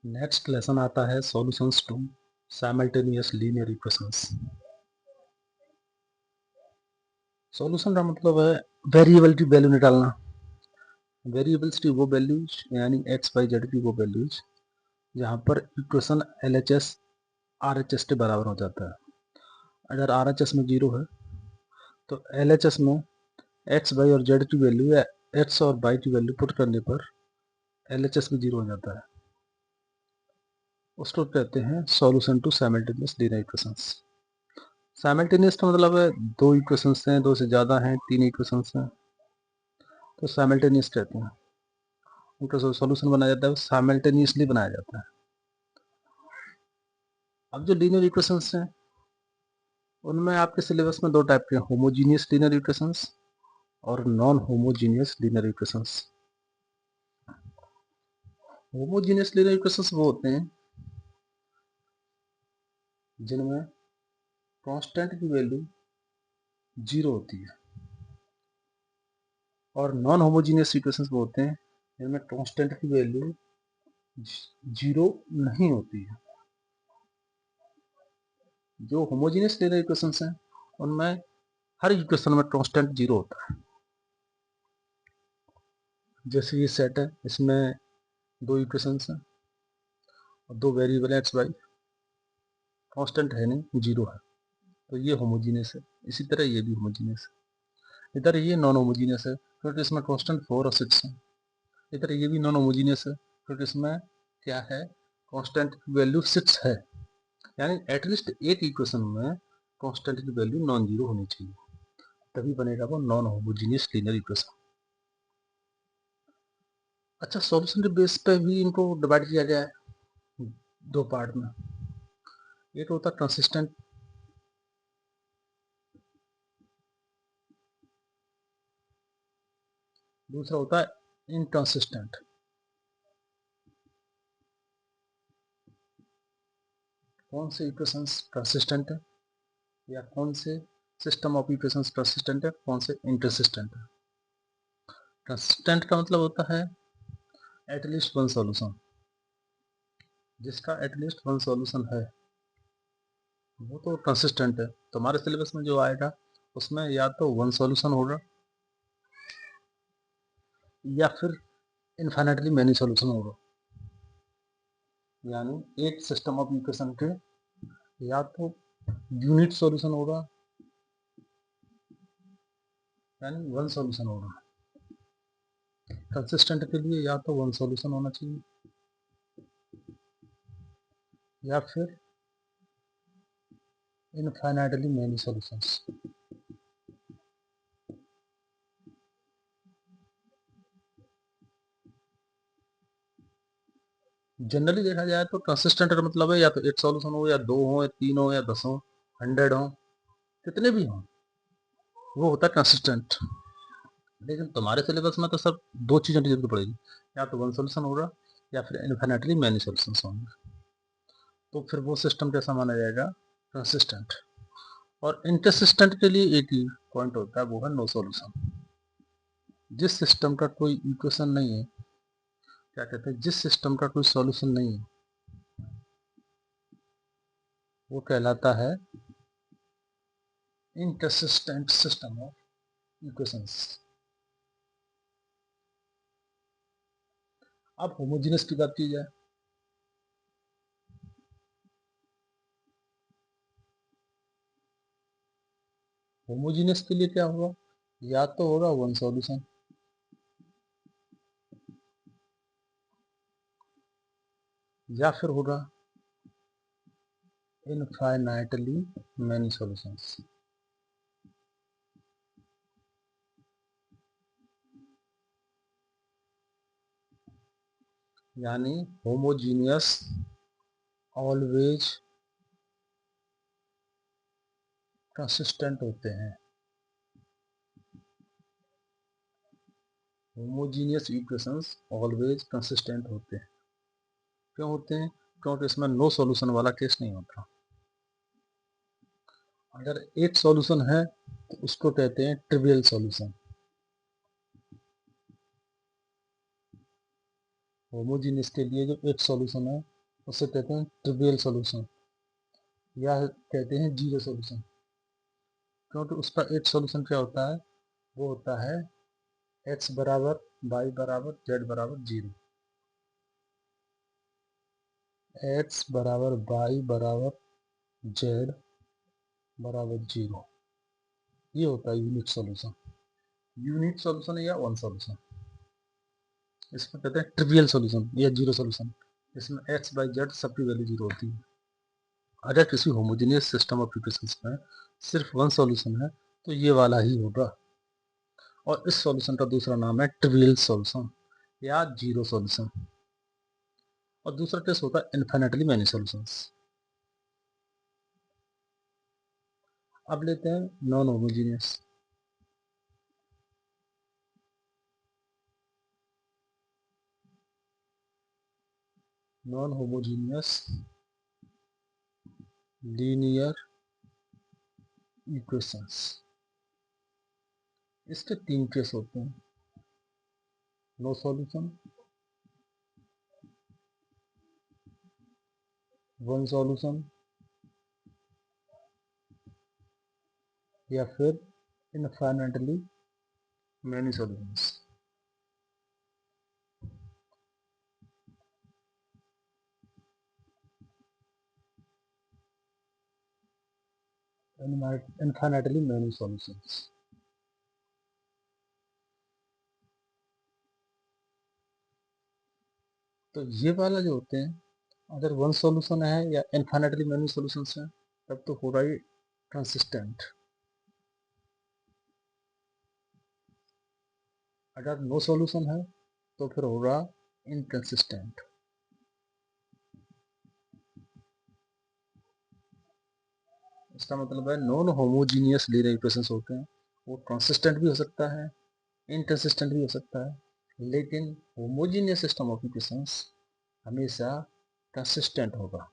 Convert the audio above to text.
Next lesson आता है solutions to simultaneous linear equations. Solution का मतलब है वेरिएबल की वैल्यू निकालना। वेरिएबल्स की वो वैल्यूज यानी एक्स वाई जेड की वो वैल्यूज जहाँ पर इक्वेशन LHS RHS के बराबर हो जाता है। अगर RHS में 0 है तो LHS में एक्स वाई और जेड की वैल्यू या एक्स और वाई की वैल्यू पुट करने पर LHS में 0 हो जाता है। उसको कहते हैं solution to simultaneous linear equations. Simultaneous का मतलब है दो इक्वेशंस हैं, दो से ज़्यादा हैं, तीन इक्वेशंस हैं तो साइमल्टेनियस कहते हैं। उनका जो सॉल्यूशन बनाया जाता है वो साइमल्टेनियसली बनाया जाता है। अब जो लीनियर इक्वेशंस हैं उनमें आपके सिलेबस में दो टाइप के होमोजीनियस लीनियर इक्वेशंस और non homogeneous linear equations. Homogeneous linear equations वो होते हैं जिनमें कांस्टेंट की वैल्यू 0 होती है, और नॉन होमोजीनियस इक्वेशंस वो होते हैं जिनमें कांस्टेंट की वैल्यू 0 नहीं होती है। जो होमोजीनियस लीनियर इक्वेशंस हैं उनमें हर इक्वेशन में कांस्टेंट 0 होता है। जैसे ये सेट है, इसमें दो इक्वेशंस हैं और दो वेरिएबल एक्स वाई, कांस्टेंट है नहीं, 0 है, तो ये होमोजीनियस है। इसी तरह ये भी होमोजीनियस है। इधर ये नॉन होमोजीनियस है क्योंकि इसमें कांस्टेंट 4 और 6 है। इधर ये भी नॉन होमोजीनियस है क्योंकि इसमें क्या है, कांस्टेंट की वैल्यू 6 है। यानी एटलीस्ट एक इक्वेशन में कांस्टेंट की वैल्यू नॉन जीरो होनी चाहिए, तभी बनेगा वो नॉन होमोजीनियस लीनियर इक्वेशन। अच्छा, सॉल्यूशन के बेस पे भी इनको डिवाइड किया गया है दो पार्ट में। एक होता है कंसिस्टेंट, दूसरा होता है इनकंसिस्टेंट। कौन से इक्वेशंस कंसिस्टेंट है या कौन से सिस्टम ऑफ इक्वेशंस कंसिस्टेंट है, कौन से इंटरसिस्टेंट है। कंसिस्टेंट का मतलब होता है एटलीस्ट वन सॉल्यूशन। जिसका एटलीस्ट वन सॉल्यूशन है वो तो कंसिस्टेंट है। तुम्हारे सिलेबस में जो आएगा उसमें या तो वन सॉल्यूशन होगा या फिर इन्फाइनाइटली मैनी सॉल्यूशन होगा। यानी एक सिस्टम ऑफ इक्वेशन के या तो यूनिट सॉल्यूशन होगा यानी वन सॉल्यूशन होगा। कंसिस्टेंट के लिए या तो वन सॉल्यूशन होना चाहिए या फिर इनफाइनाइटली मैनी सॉल्यूशंस। जनरली देखा जाए तो कंसिस्टेंट का मतलब है या तो एक सॉल्यूशन हो या दो हो या तीन हो या 10 हो, 100 हो, कितने भी हो, वो होता है कंसिस्टेंट। लेकिन तुम्हारे सिलेबस में तो सब दो चीज़ों की जरूरत पड़ेगी, या तो वन सॉल्यूशन होगा या फिर इन्फिनिटली मैनी सॉल्यूशंस होंगे। तो फिर वो सिस्टम कैसा माना जाएगा, कंसिस्टेंट। और इंटरसिस्टेंट के लिए एक ही पॉइंट होता है, वो है नो सॉल्यूशन। जिस सिस्टम का कोई इक्वेशन नहीं है, क्या कहते हैं, जिस सिस्टम का कोई सॉल्यूशन नहीं है वो कहलाता है इंटरसिस्टेंट सिस्टम ऑफ इक्वेशंस। अब होमोजीनियस की बात की जाए, होमोजीनियस के लिए क्या होगा, या तो होगा वन सॉल्यूशन या फिर होगा इनफाइनाइटली मैनी सॉल्यूशंस। यानी होमोजीनियस ऑलवेज कंसिस्टेंट होते हैं। होमोजीनियस इक्वेशंस ऑलवेज कंसिस्टेंट होते हैं। क्यों होते हैं, क्योंकि इसमें नो सॉल्यूशन वाला केस नहीं होता। अगर एक सॉल्यूशन है तो उसको कहते हैं ट्रिवियल सॉल्यूशन। होमोजीनियस के लिए जो एक सॉल्यूशन है उसे कहते हैं ट्रिवियल सॉल्यूशन या कहते हैं जीरो सॉल्यूशन, क्योंकि उसका एक सॉल्यूशन क्या होता है, वो होता है x बराबर y बराबर z बराबर जीरो, x बराबर y बराबर z बराबर जीरो, ये होता है यूनिट सॉल्यूशन। यूनिट सॉल्यूशन या वन सॉल्यूशन, इसमें कहते हैं ट्रिवियल सॉल्यूशन या जीरो सॉल्यूशन, इसमें x बाई जेड सबकी वैल्यू जीरो होती है। अगर किसी होमोजेनियस सिस्टम ऑफ इक्वेशंस में सिर्फ वन सॉल्यूशन है तो ये वाला ही होगा, और इस सॉल्यूशन का दूसरा नाम है ट्रिवियल सॉल्यूशन या जीरो सॉल्यूशन, और दूसरा टेस्ट होता है इन्फिनिटली मैनी सॉल्यूशंस। अब लेते हैं non homogeneous. Non homogeneous linear equations, इसके तीन केस होते हैं, नो सॉल्यूशन, वन सॉल्यूशन या फिर infinitely many solutions. Infinitely many solutions. तो ये वाला जो होते हैं, अगर वन सॉल्यूशन है या इनफाइनाइटली मैनी सॉल्यूशंस हैं, तब तो हो रहा है कंसिस्टेंट। अगर नो सॉल्यूशन है तो फिर हो रहा इनकंसिस्टेंट। इसका मतलब है नॉन होमोजीनियस लीनियर इक्वेशंस होते हैं, वो कंसिस्टेंट भी हो सकता है, इनकंसिस्टेंट भी हो सकता है, लेकिन होमोजीनियस सिस्टम ऑफ इक्वेशंस हमेशा कंसिस्टेंट होगा।